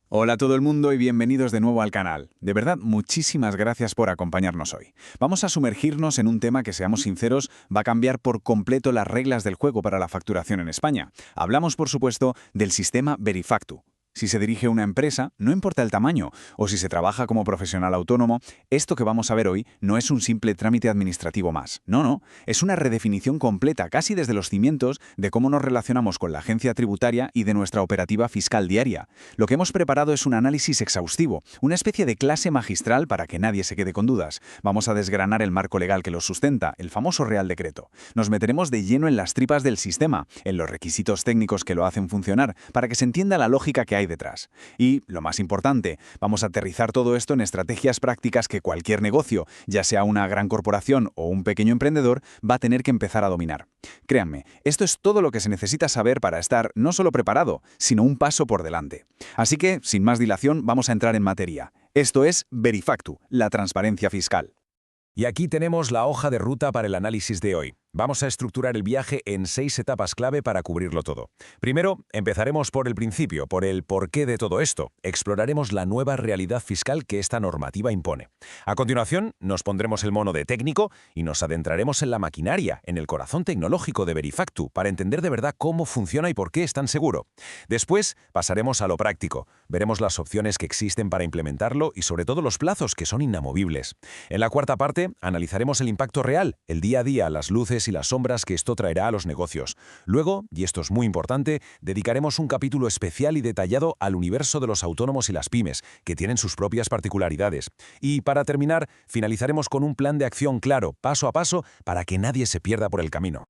Hola a todo el mundo y bienvenidos de nuevo al canal. De verdad, muchísimas gracias por acompañarnos hoy. Vamos a sumergirnos en un tema que, seamos sinceros, va a cambiar por completo las reglas del juego para la facturación en España. Hablamos, por supuesto, del sistema Verifactu. Si se dirige a una empresa, no importa el tamaño, o si se trabaja como profesional autónomo, esto que vamos a ver hoy no es un simple trámite administrativo más. No, es una redefinición completa, casi desde los cimientos, de cómo nos relacionamos con la agencia tributaria y de nuestra operativa fiscal diaria. Lo que hemos preparado es un análisis exhaustivo, una especie de clase magistral para que nadie se quede con dudas. Vamos a desgranar el marco legal que lo sustenta, el famoso Real Decreto. Nos meteremos de lleno en las tripas del sistema, en los requisitos técnicos que lo hacen funcionar, para que se entienda la lógica que hay detrás. Y, lo más importante, vamos a aterrizar todo esto en estrategias prácticas que cualquier negocio, ya sea una gran corporación o un pequeño emprendedor, va a tener que empezar a dominar. Créanme, esto es todo lo que se necesita saber para estar no solo preparado, sino un paso por delante. Así que, sin más dilación, vamos a entrar en materia. Esto es Verifactu, la transparencia fiscal. Y aquí tenemos la hoja de ruta para el análisis de hoy. Vamos a estructurar el viaje en 6 etapas clave para cubrirlo todo. Primero, empezaremos por el principio, por el porqué de todo esto. Exploraremos la nueva realidad fiscal que esta normativa impone. A continuación, nos pondremos el mono de técnico y nos adentraremos en la maquinaria, en el corazón tecnológico de Verifactu, para entender de verdad cómo funciona y por qué es tan seguro. Después, pasaremos a lo práctico. Veremos las opciones que existen para implementarlo y sobre todo los plazos que son inamovibles. En la cuarta parte, analizaremos el impacto real, el día a día, las luces y las sombras que esto traerá a los negocios. Luego, y esto es muy importante, dedicaremos un capítulo especial y detallado al universo de los autónomos y las pymes, que tienen sus propias particularidades. Y para terminar, finalizaremos con un plan de acción claro, paso a paso, para que nadie se pierda por el camino.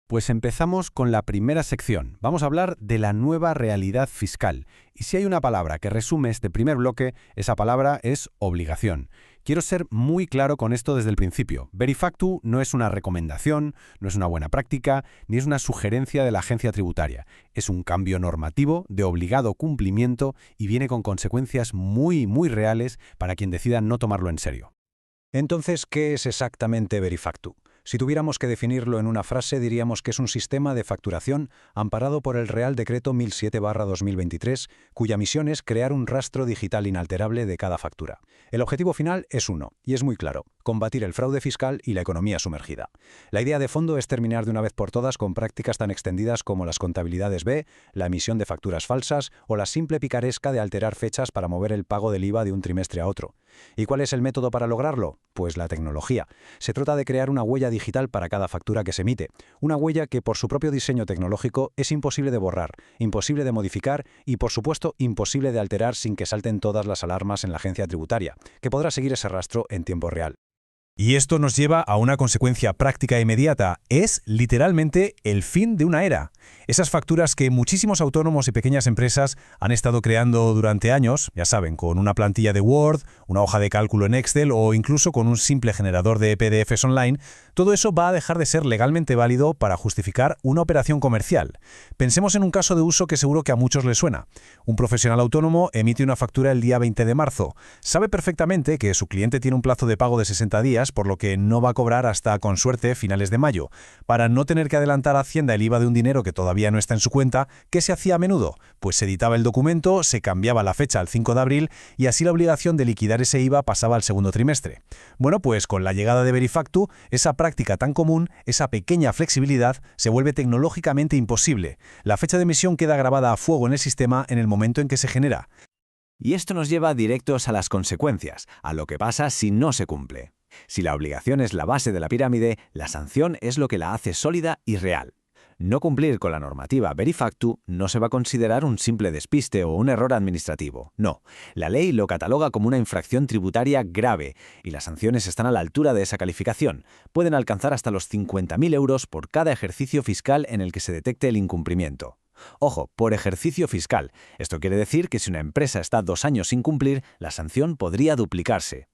Pues empezamos con la primera sección. Vamos a hablar de la nueva realidad fiscal. Y si hay una palabra que resume este primer bloque, esa palabra es obligación. Quiero ser muy claro con esto desde el principio. Verifactu no es una recomendación, no es una buena práctica, ni es una sugerencia de la agencia tributaria. Es un cambio normativo de obligado cumplimiento y viene con consecuencias muy reales para quien decida no tomarlo en serio. Entonces, ¿qué es exactamente Verifactu? Si tuviéramos que definirlo en una frase, diríamos que es un sistema de facturación amparado por el Real Decreto 1007/2023, cuya misión es crear un rastro digital inalterable de cada factura. El objetivo final es uno, y es muy claro: combatir el fraude fiscal y la economía sumergida. La idea de fondo es terminar de una vez por todas con prácticas tan extendidas como las contabilidades B, la emisión de facturas falsas o la simple picaresca de alterar fechas para mover el pago del IVA de un trimestre a otro. ¿Y cuál es el método para lograrlo? Pues la tecnología. Se trata de crear una huella digital para cada factura que se emite, una huella que por su propio diseño tecnológico es imposible de borrar, imposible de modificar y, por supuesto, imposible de alterar sin que salten todas las alarmas en la agencia tributaria, que podrá seguir ese rastro en tiempo real. Y esto nos lleva a una consecuencia práctica e inmediata. Es literalmente el fin de una era. Esas facturas que muchísimos autónomos y pequeñas empresas han estado creando durante años, ya saben, con una plantilla de Word, una hoja de cálculo en Excel o incluso con un simple generador de PDFs online, todo eso va a dejar de ser legalmente válido para justificar una operación comercial. Pensemos en un caso de uso que seguro que a muchos les suena. Un profesional autónomo emite una factura el día 20 de marzo. Sabe perfectamente que su cliente tiene un plazo de pago de 60 días, por lo que no va a cobrar hasta, con suerte, finales de mayo. Para no tener que adelantar a Hacienda el IVA de un dinero que todavía no está en su cuenta, ¿qué se hacía a menudo? Pues se editaba el documento, se cambiaba la fecha al 5 de abril y así la obligación de liquidar ese IVA pasaba al segundo trimestre. Bueno, pues con la llegada de Verifactu, esa práctica tan común, esa pequeña flexibilidad, se vuelve tecnológicamente imposible. La fecha de emisión queda grabada a fuego en el sistema en el momento en que se genera. Y esto nos lleva directos a las consecuencias, a lo que pasa si no se cumple. Si la obligación es la base de la pirámide, la sanción es lo que la hace sólida y real. No cumplir con la normativa Verifactu no se va a considerar un simple despiste o un error administrativo. No, la ley lo cataloga como una infracción tributaria grave y las sanciones están a la altura de esa calificación. Pueden alcanzar hasta los 50.000 euros por cada ejercicio fiscal en el que se detecte el incumplimiento. Ojo, por ejercicio fiscal. Esto quiere decir que si una empresa está 2 años sin cumplir, la sanción podría duplicarse.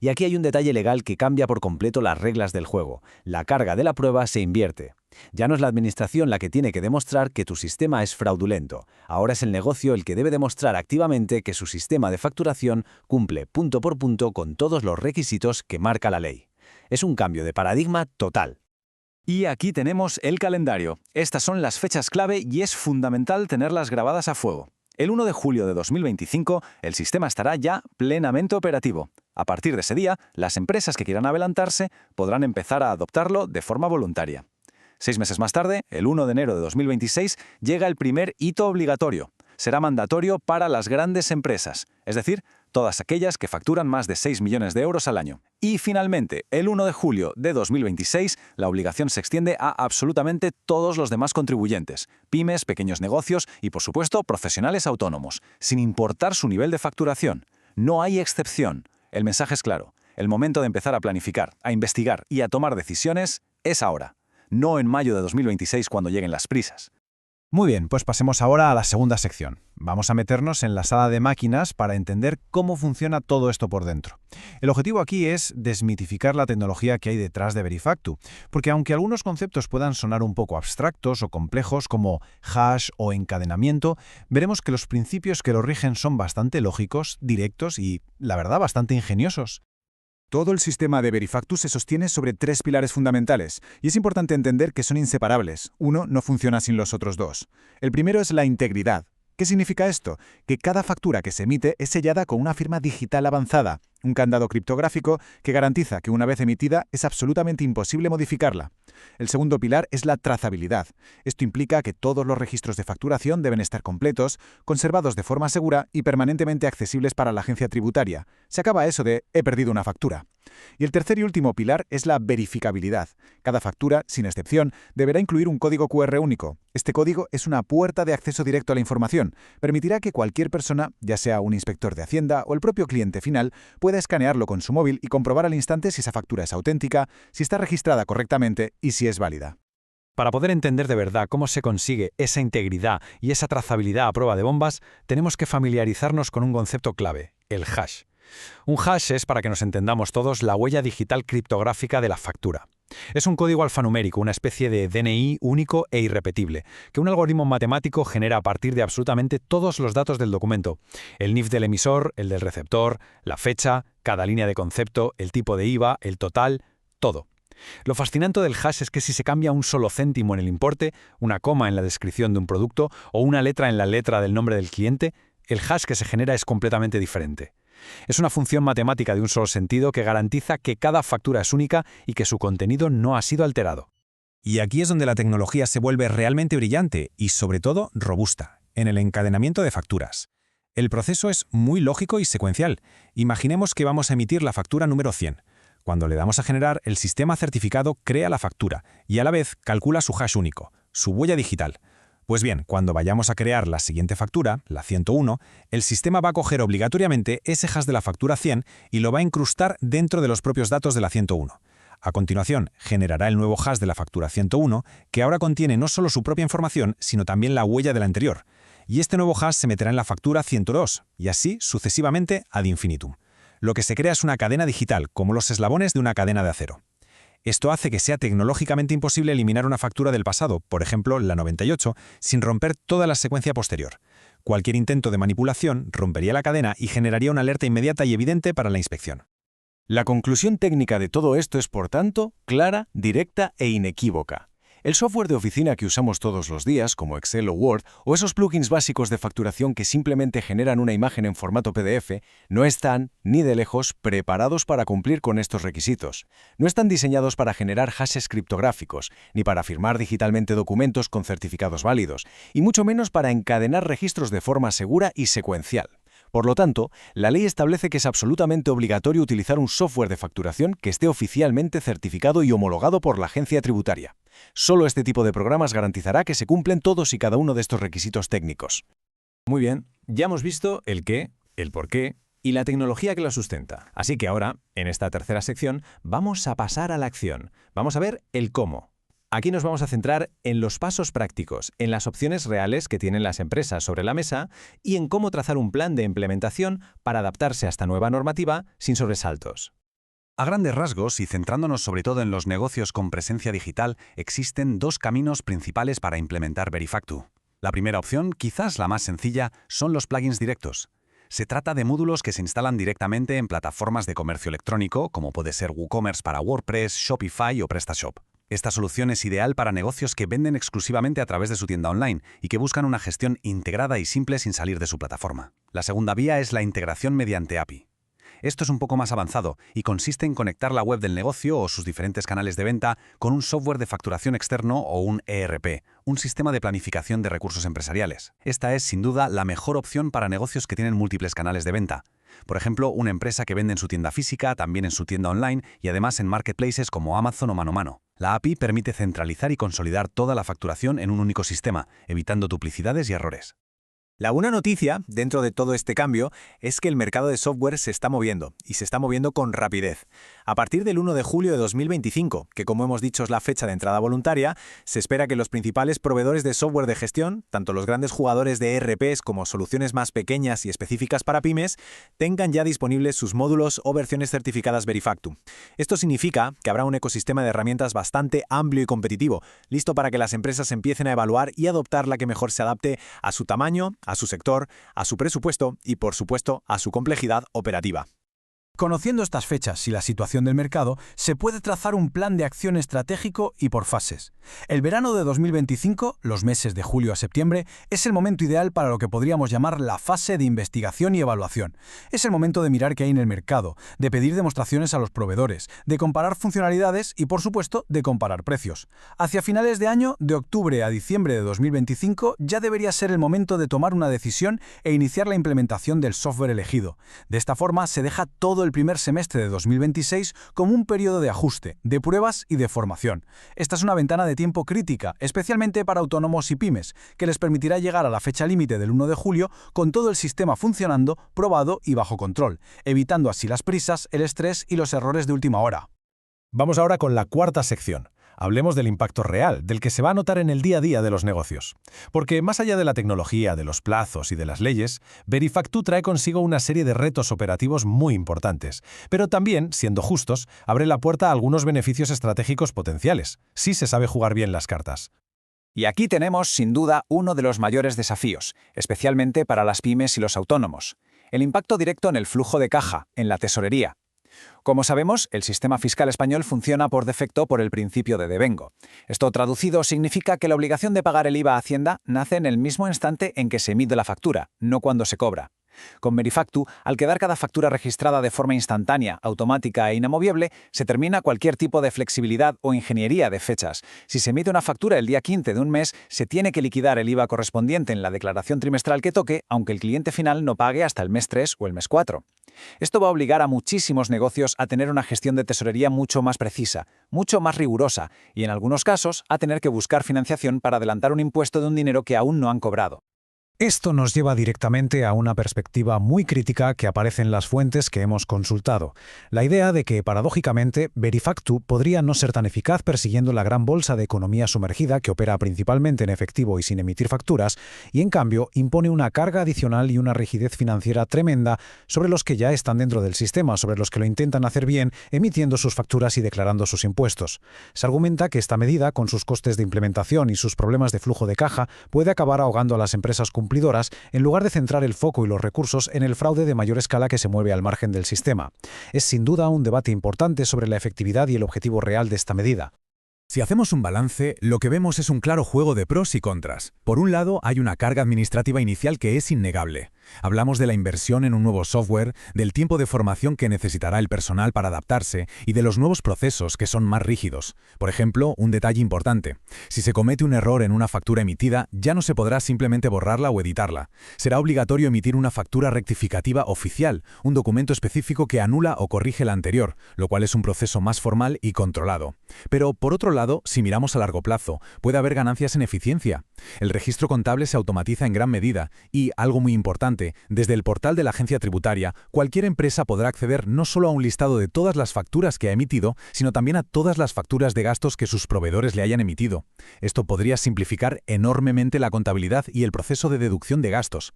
Y aquí hay un detalle legal que cambia por completo las reglas del juego. La carga de la prueba se invierte. Ya no es la administración la que tiene que demostrar que tu sistema es fraudulento. Ahora es el negocio el que debe demostrar activamente que su sistema de facturación cumple punto por punto con todos los requisitos que marca la ley. Es un cambio de paradigma total. Y aquí tenemos el calendario. Estas son las fechas clave y es fundamental tenerlas grabadas a fuego. El 1 de julio de 2025, el sistema estará ya plenamente operativo. A partir de ese día, las empresas que quieran adelantarse podrán empezar a adoptarlo de forma voluntaria. 6 meses más tarde, el 1 de enero de 2026, llega el primer hito obligatorio. Será mandatorio para las grandes empresas, es decir, todas aquellas que facturan más de 6 millones de euros al año. Y finalmente, el 1 de julio de 2026, la obligación se extiende a absolutamente todos los demás contribuyentes, pymes, pequeños negocios y, por supuesto, profesionales autónomos, sin importar su nivel de facturación. No hay excepción. El mensaje es claro. El momento de empezar a planificar, a investigar y a tomar decisiones es ahora. No en mayo de 2026 cuando lleguen las prisas. Muy bien, pues pasemos ahora a la segunda sección. Vamos a meternos en la sala de máquinas para entender cómo funciona todo esto por dentro. El objetivo aquí es desmitificar la tecnología que hay detrás de Verifactu, porque aunque algunos conceptos puedan sonar un poco abstractos o complejos como hash o encadenamiento, veremos que los principios que lo rigen son bastante lógicos, directos y, la verdad, bastante ingeniosos. Todo el sistema de Verifactu se sostiene sobre 3 pilares fundamentales, y es importante entender que son inseparables. Uno no funciona sin los otros dos. El primero es la integridad. ¿Qué significa esto? Que cada factura que se emite es sellada con una firma digital avanzada, un candado criptográfico que garantiza que una vez emitida es absolutamente imposible modificarla. El segundo pilar es la trazabilidad. Esto implica que todos los registros de facturación deben estar completos, conservados de forma segura y permanentemente accesibles para la agencia tributaria. Se acaba eso de «he perdido una factura». Y el tercer y último pilar es la verificabilidad. Cada factura, sin excepción, deberá incluir un código QR único. Este código es una puerta de acceso directo a la información. Permitirá que cualquier persona, ya sea un inspector de Hacienda o el propio cliente final, pueda escanearlo con su móvil y comprobar al instante si esa factura es auténtica, si está registrada correctamente y si es válida. Para poder entender de verdad cómo se consigue esa integridad y esa trazabilidad a prueba de bombas, tenemos que familiarizarnos con un concepto clave, el hash. Un hash es, para que nos entendamos todos, la huella digital criptográfica de la factura. Es un código alfanumérico, una especie de DNI único e irrepetible, que un algoritmo matemático genera a partir de absolutamente todos los datos del documento. El NIF del emisor, el del receptor, la fecha, cada línea de concepto, el tipo de IVA, el total, todo. Lo fascinante del hash es que si se cambia un solo céntimo en el importe, una coma en la descripción de un producto o una letra en la letra del nombre del cliente, el hash que se genera es completamente diferente. Es una función matemática de un solo sentido que garantiza que cada factura es única y que su contenido no ha sido alterado. Y aquí es donde la tecnología se vuelve realmente brillante y, sobre todo, robusta, en el encadenamiento de facturas. El proceso es muy lógico y secuencial. Imaginemos que vamos a emitir la factura número 100. Cuando le damos a generar, el sistema certificado crea la factura y a la vez calcula su hash único, su huella digital. Pues bien, cuando vayamos a crear la siguiente factura, la 101, el sistema va a coger obligatoriamente ese hash de la factura 100 y lo va a incrustar dentro de los propios datos de la 101. A continuación, generará el nuevo hash de la factura 101, que ahora contiene no solo su propia información, sino también la huella de la anterior. Y este nuevo hash se meterá en la factura 102, y así sucesivamente ad infinitum. Lo que se crea es una cadena digital, como los eslabones de una cadena de acero. Esto hace que sea tecnológicamente imposible eliminar una factura del pasado, por ejemplo, la 98, sin romper toda la secuencia posterior. Cualquier intento de manipulación rompería la cadena y generaría una alerta inmediata y evidente para la inspección. La conclusión técnica de todo esto es, por tanto, clara, directa e inequívoca. El software de oficina que usamos todos los días, como Excel o Word, o esos plugins básicos de facturación que simplemente generan una imagen en formato PDF, no están, ni de lejos, preparados para cumplir con estos requisitos. No están diseñados para generar hashes criptográficos, ni para firmar digitalmente documentos con certificados válidos, y mucho menos para encadenar registros de forma segura y secuencial. Por lo tanto, la ley establece que es absolutamente obligatorio utilizar un software de facturación que esté oficialmente certificado y homologado por la agencia tributaria. Solo este tipo de programas garantizará que se cumplen todos y cada uno de estos requisitos técnicos. Muy bien, ya hemos visto el qué, el por qué y la tecnología que lo sustenta. Así que ahora, en esta tercera sección, vamos a pasar a la acción. Vamos a ver el cómo. Aquí nos vamos a centrar en los pasos prácticos, en las opciones reales que tienen las empresas sobre la mesa y en cómo trazar un plan de implementación para adaptarse a esta nueva normativa sin sobresaltos. A grandes rasgos, y centrándonos sobre todo en los negocios con presencia digital, existen dos caminos principales para implementar Verifactu. La primera opción, quizás la más sencilla, son los plugins directos. Se trata de módulos que se instalan directamente en plataformas de comercio electrónico, como puede ser WooCommerce para WordPress, Shopify o PrestaShop. Esta solución es ideal para negocios que venden exclusivamente a través de su tienda online y que buscan una gestión integrada y simple sin salir de su plataforma. La segunda vía es la integración mediante API. Esto es un poco más avanzado y consiste en conectar la web del negocio o sus diferentes canales de venta con un software de facturación externo o un ERP, un sistema de planificación de recursos empresariales. Esta es, sin duda, la mejor opción para negocios que tienen múltiples canales de venta. Por ejemplo, una empresa que vende en su tienda física, también en su tienda online y además en marketplaces como Amazon o Mano a Mano. La API permite centralizar y consolidar toda la facturación en un único sistema, evitando duplicidades y errores. La buena noticia, dentro de todo este cambio, es que el mercado de software se está moviendo, y se está moviendo con rapidez. A partir del 1 de julio de 2025, que como hemos dicho es la fecha de entrada voluntaria, se espera que los principales proveedores de software de gestión, tanto los grandes jugadores de ERPs como soluciones más pequeñas y específicas para pymes, tengan ya disponibles sus módulos o versiones certificadas Verifactu. Esto significa que habrá un ecosistema de herramientas bastante amplio y competitivo, listo para que las empresas empiecen a evaluar y adoptar la que mejor se adapte a su tamaño, a su sector, a su presupuesto y, por supuesto, a su complejidad operativa. Conociendo estas fechas y la situación del mercado, se puede trazar un plan de acción estratégico y por fases. El verano de 2025, los meses de julio a septiembre, es el momento ideal para lo que podríamos llamar la fase de investigación y evaluación. Es el momento de mirar qué hay en el mercado, de pedir demostraciones a los proveedores, de comparar funcionalidades y, por supuesto, de comparar precios. Hacia finales de año, de octubre a diciembre de 2025, ya debería ser el momento de tomar una decisión e iniciar la implementación del software elegido. De esta forma, se deja todo el primer semestre de 2026 como un periodo de ajuste, de pruebas y de formación. Esta es una ventana de tiempo crítica, especialmente para autónomos y pymes, que les permitirá llegar a la fecha límite del 1 de julio con todo el sistema funcionando, probado y bajo control, evitando así las prisas, el estrés y los errores de última hora. Vamos ahora con la cuarta sección. Hablemos del impacto real, del que se va a notar en el día a día de los negocios. Porque más allá de la tecnología, de los plazos y de las leyes, Verifactu trae consigo una serie de retos operativos muy importantes. Pero también, siendo justos, abre la puerta a algunos beneficios estratégicos potenciales, si se sabe jugar bien las cartas. Y aquí tenemos, sin duda, uno de los mayores desafíos, especialmente para las pymes y los autónomos. El impacto directo en el flujo de caja, en la tesorería. Como sabemos, el sistema fiscal español funciona por defecto por el principio de devengo. Esto traducido significa que la obligación de pagar el IVA a Hacienda nace en el mismo instante en que se emite la factura, no cuando se cobra. Con Verifactu, al quedar cada factura registrada de forma instantánea, automática e inamovible, se termina cualquier tipo de flexibilidad o ingeniería de fechas. Si se emite una factura el día 15 de un mes, se tiene que liquidar el IVA correspondiente en la declaración trimestral que toque, aunque el cliente final no pague hasta el mes 3 o el mes 4. Esto va a obligar a muchísimos negocios a tener una gestión de tesorería mucho más precisa, mucho más rigurosa y, en algunos casos, a tener que buscar financiación para adelantar un impuesto de un dinero que aún no han cobrado. Esto nos lleva directamente a una perspectiva muy crítica que aparece en las fuentes que hemos consultado. La idea de que, paradójicamente, Verifactu podría no ser tan eficaz persiguiendo la gran bolsa de economía sumergida que opera principalmente en efectivo y sin emitir facturas, y en cambio impone una carga adicional y una rigidez financiera tremenda sobre los que ya están dentro del sistema, sobre los que lo intentan hacer bien, emitiendo sus facturas y declarando sus impuestos. Se argumenta que esta medida, con sus costes de implementación y sus problemas de flujo de caja, puede acabar ahogando a las empresas cumplidoras en lugar de centrar el foco y los recursos en el fraude de mayor escala que se mueve al margen del sistema. Es sin duda un debate importante sobre la efectividad y el objetivo real de esta medida. Si hacemos un balance, lo que vemos es un claro juego de pros y contras. Por un lado, hay una carga administrativa inicial que es innegable. Hablamos de la inversión en un nuevo software, del tiempo de formación que necesitará el personal para adaptarse y de los nuevos procesos que son más rígidos. Por ejemplo, un detalle importante. Si se comete un error en una factura emitida, ya no se podrá simplemente borrarla o editarla. Será obligatorio emitir una factura rectificativa oficial, un documento específico que anula o corrige la anterior, lo cual es un proceso más formal y controlado. Pero, por otro lado, si miramos a largo plazo, puede haber ganancias en eficiencia. El registro contable se automatiza en gran medida y, algo muy importante, desde el portal de la agencia tributaria, cualquier empresa podrá acceder no solo a un listado de todas las facturas que ha emitido, sino también a todas las facturas de gastos que sus proveedores le hayan emitido. Esto podría simplificar enormemente la contabilidad y el proceso de deducción de gastos.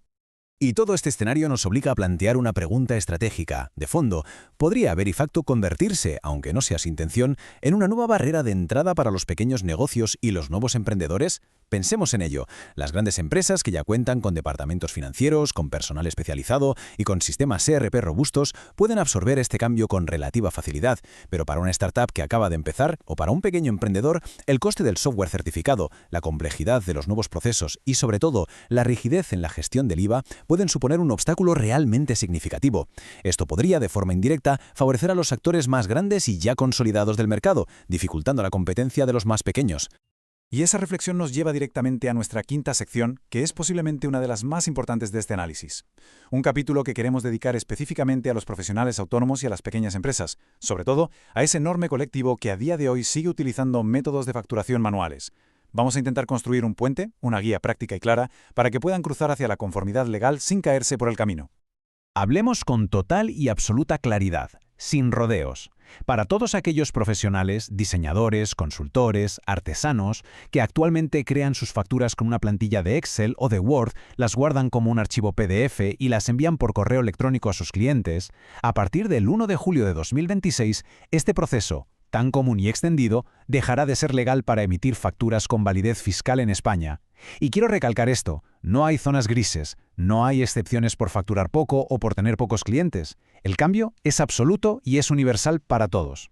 Y todo este escenario nos obliga a plantear una pregunta estratégica. De fondo, ¿podría Verifactu convertirse, aunque no sea su intención, en una nueva barrera de entrada para los pequeños negocios y los nuevos emprendedores? Pensemos en ello. Las grandes empresas que ya cuentan con departamentos financieros, con personal especializado y con sistemas ERP robustos pueden absorber este cambio con relativa facilidad, pero para una startup que acaba de empezar o para un pequeño emprendedor, el coste del software certificado, la complejidad de los nuevos procesos y, sobre todo, la rigidez en la gestión del IVA pueden suponer un obstáculo realmente significativo. Esto podría, de forma indirecta, favorecer a los actores más grandes y ya consolidados del mercado, dificultando la competencia de los más pequeños. Y esa reflexión nos lleva directamente a nuestra quinta sección, que es posiblemente una de las más importantes de este análisis. Un capítulo que queremos dedicar específicamente a los profesionales autónomos y a las pequeñas empresas, sobre todo a ese enorme colectivo que a día de hoy sigue utilizando métodos de facturación manuales. Vamos a intentar construir un puente, una guía práctica y clara, para que puedan cruzar hacia la conformidad legal sin caerse por el camino. Hablemos con total y absoluta claridad, sin rodeos. Para todos aquellos profesionales, diseñadores, consultores, artesanos, que actualmente crean sus facturas con una plantilla de Excel o de Word, las guardan como un archivo PDF y las envían por correo electrónico a sus clientes, a partir del 1 de julio de 2026, este proceso, tan común y extendido, dejará de ser legal para emitir facturas con validez fiscal en España. Y quiero recalcar esto, no hay zonas grises, no hay excepciones por facturar poco o por tener pocos clientes. El cambio es absoluto y es universal para todos.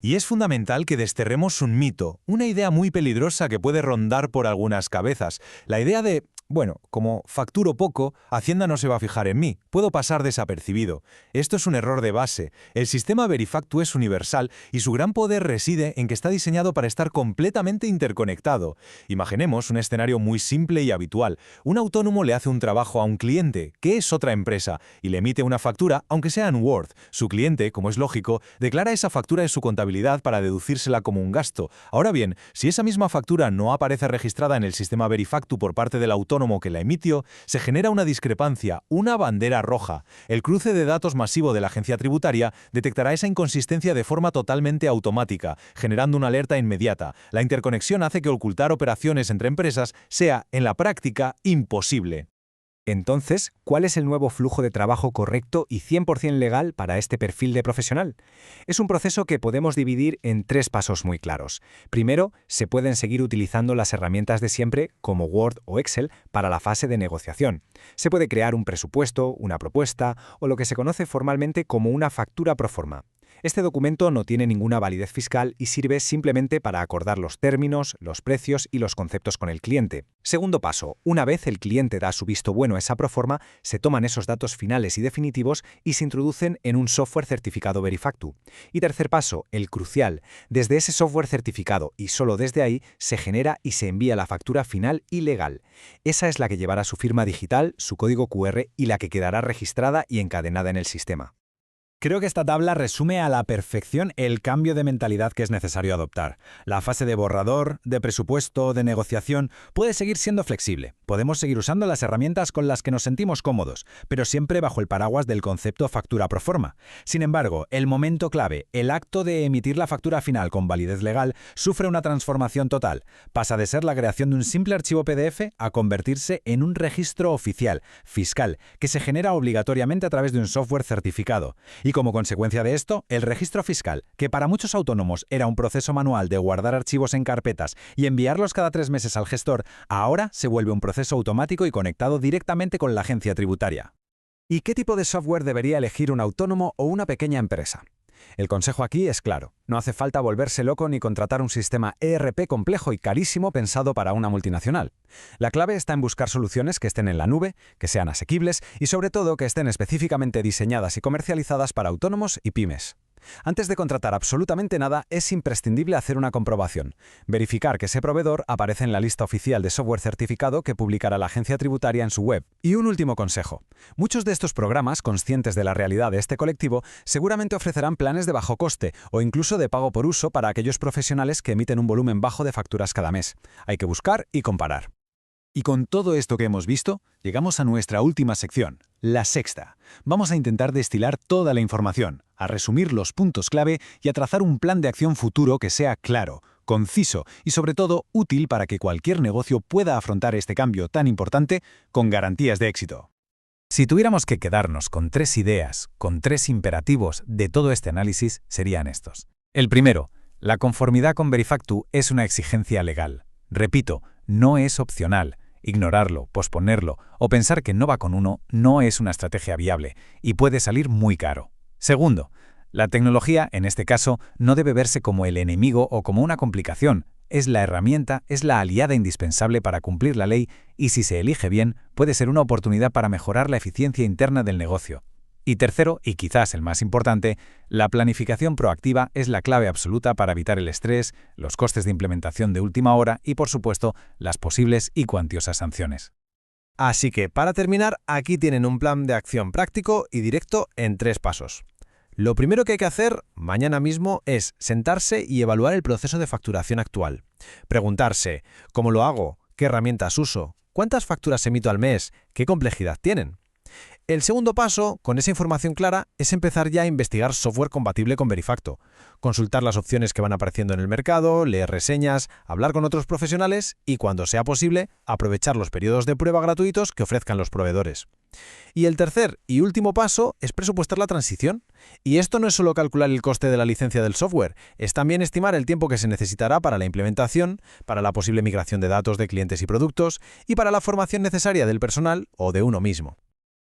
Y es fundamental que desterremos un mito, una idea muy peligrosa que puede rondar por algunas cabezas. La idea de, bueno, como facturo poco, Hacienda no se va a fijar en mí, puedo pasar desapercibido. Esto es un error de base. El sistema Verifactu es universal y su gran poder reside en que está diseñado para estar completamente interconectado. Imaginemos un escenario muy simple y habitual. Un autónomo le hace un trabajo a un cliente, que es otra empresa, y le emite una factura, aunque sea en Word. Su cliente, como es lógico, declara esa factura en su contabilidad para deducírsela como un gasto. Ahora bien, si esa misma factura no aparece registrada en el sistema Verifactu por parte del autónomo que la emitió, se genera una discrepancia, una bandera roja. El cruce de datos masivo de la agencia tributaria detectará esa inconsistencia de forma totalmente automática, generando una alerta inmediata. La interconexión hace que ocultar operaciones entre empresas sea, en la práctica, imposible. Entonces, ¿cuál es el nuevo flujo de trabajo correcto y 100% legal para este perfil de profesional? Es un proceso que podemos dividir en 3 pasos muy claros. Primero, se pueden seguir utilizando las herramientas de siempre, como Word o Excel, para la fase de negociación. Se puede crear un presupuesto, una propuesta o lo que se conoce formalmente como una factura pro forma. Este documento no tiene ninguna validez fiscal y sirve simplemente para acordar los términos, los precios y los conceptos con el cliente. Segundo paso, una vez el cliente da su visto bueno a esa proforma, se toman esos datos finales y definitivos y se introducen en un software certificado Verifactu. Y tercer paso, el crucial, desde ese software certificado y solo desde ahí se genera y se envía la factura final y legal. Esa es la que llevará su firma digital, su código QR y la que quedará registrada y encadenada en el sistema. Creo que esta tabla resume a la perfección el cambio de mentalidad que es necesario adoptar. La fase de borrador, de presupuesto, de negociación puede seguir siendo flexible. Podemos seguir usando las herramientas con las que nos sentimos cómodos, pero siempre bajo el paraguas del concepto factura pro forma. Sin embargo, el momento clave, el acto de emitir la factura final con validez legal, sufre una transformación total. Pasa de ser la creación de un simple archivo PDF a convertirse en un registro oficial, fiscal, que se genera obligatoriamente a través de un software certificado. Y como consecuencia de esto, el registro fiscal, que para muchos autónomos era un proceso manual de guardar archivos en carpetas y enviarlos cada 3 meses al gestor, ahora se vuelve un proceso automático y conectado directamente con la agencia tributaria. ¿Y qué tipo de software debería elegir un autónomo o una pequeña empresa? El consejo aquí es claro, no hace falta volverse loco ni contratar un sistema ERP complejo y carísimo pensado para una multinacional. La clave está en buscar soluciones que estén en la nube, que sean asequibles y sobre todo que estén específicamente diseñadas y comercializadas para autónomos y pymes. Antes de contratar absolutamente nada, es imprescindible hacer una comprobación. Verificar que ese proveedor aparece en la lista oficial de software certificado que publicará la agencia tributaria en su web. Y un último consejo. Muchos de estos programas, conscientes de la realidad de este colectivo, seguramente ofrecerán planes de bajo coste o incluso de pago por uso para aquellos profesionales que emiten un volumen bajo de facturas cada mes. Hay que buscar y comparar. Y con todo esto que hemos visto, llegamos a nuestra última sección, la sexta. Vamos a intentar destilar toda la información, a resumir los puntos clave y a trazar un plan de acción futuro que sea claro, conciso y sobre todo útil para que cualquier negocio pueda afrontar este cambio tan importante con garantías de éxito. Si tuviéramos que quedarnos con 3 ideas, con 3 imperativos de todo este análisis, serían estos. El primero, la conformidad con Verifactu es una exigencia legal. Repito, no es opcional. Ignorarlo, posponerlo o pensar que no va con uno no es una estrategia viable y puede salir muy caro. Segundo, la tecnología, en este caso, no debe verse como el enemigo o como una complicación. Es la herramienta, es la aliada indispensable para cumplir la ley y si se elige bien, puede ser una oportunidad para mejorar la eficiencia interna del negocio. Y tercero, y quizás el más importante, la planificación proactiva es la clave absoluta para evitar el estrés, los costes de implementación de última hora y, por supuesto, las posibles y cuantiosas sanciones. Así que, para terminar, aquí tienen un plan de acción práctico y directo en 3 pasos. Lo primero que hay que hacer mañana mismo es sentarse y evaluar el proceso de facturación actual. Preguntarse, ¿cómo lo hago? ¿Qué herramientas uso? ¿Cuántas facturas emito al mes? ¿Qué complejidad tienen? El segundo paso, con esa información clara, es empezar ya a investigar software compatible con Verifactu, consultar las opciones que van apareciendo en el mercado, leer reseñas, hablar con otros profesionales y, cuando sea posible, aprovechar los periodos de prueba gratuitos que ofrezcan los proveedores. Y el tercer y último paso es presupuestar la transición. Y esto no es solo calcular el coste de la licencia del software, es también estimar el tiempo que se necesitará para la implementación, para la posible migración de datos de clientes y productos y para la formación necesaria del personal o de uno mismo.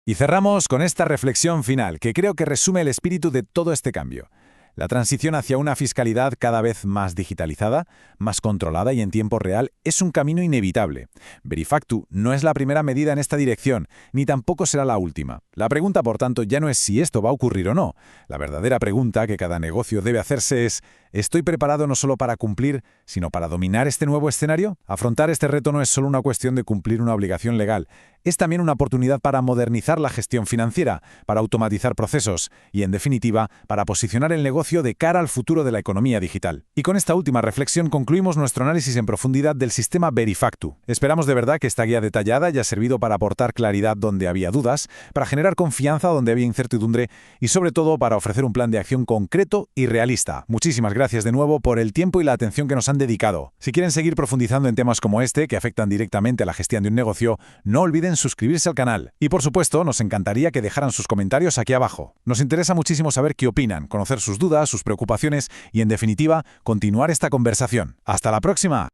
Y cerramos con esta reflexión final, que creo que resume el espíritu de todo este cambio. La transición hacia una fiscalidad cada vez más digitalizada, más controlada y en tiempo real es un camino inevitable. Verifactu no es la primera medida en esta dirección, ni tampoco será la última. La pregunta, por tanto, ya no es si esto va a ocurrir o no. La verdadera pregunta que cada negocio debe hacerse es: ¿estoy preparado no solo para cumplir, sino para dominar este nuevo escenario? Afrontar este reto no es solo una cuestión de cumplir una obligación legal, es también una oportunidad para modernizar la gestión financiera, para automatizar procesos y, en definitiva, para posicionar el negocio de cara al futuro de la economía digital. Y con esta última reflexión concluimos nuestro análisis en profundidad del sistema Verifactu. Esperamos de verdad que esta guía detallada haya servido para aportar claridad donde había dudas, para generar confianza donde había incertidumbre y, sobre todo, para ofrecer un plan de acción concreto y realista. Muchísimas gracias de nuevo por el tiempo y la atención que nos han dedicado. Si quieren seguir profundizando en temas como este, que afectan directamente a la gestión de un negocio, no olviden suscribirse al canal. Y por supuesto, nos encantaría que dejaran sus comentarios aquí abajo. Nos interesa muchísimo saber qué opinan, conocer sus dudas, sus preocupaciones y, en definitiva, continuar esta conversación. ¡Hasta la próxima!